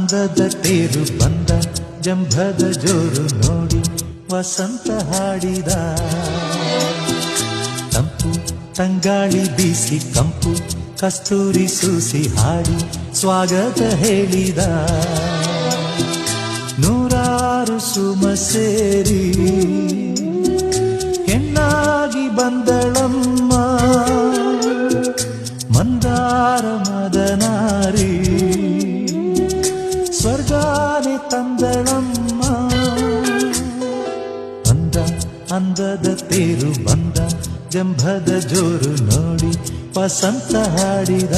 ಅಂದದ ತೇರು ಬಂದ ಜಂಭದ ಜೋರು ನೋಡಿ ವಸಂತ ಹಾಡಿದ ತಂಪು ತಂಗಾಳಿ ಬೀಸಿ ಕಂಪು ಕಸ್ತೂರಿ ಸೂಸಿ ಹಾಡಿ ಸ್ವಾಗತ ಹೇಳಿದ ನೂರಾರು ಸುಮ ಸೇರಿ ಹೆಣ್ಣಾಗಿ ಬಂದಳಮ್ಮ ಮಂದಾರ ಮದನಾರಿ ಸ್ವರ್ಗಾನೆ ತಂದಳಮ್ಮ ಅಂದ ಅಂದದ ತೇರು ಬಂದ ಜಂಭದ ಜೋರು ನೋಡಿ ವಸಂತ ಹಾಡಿದ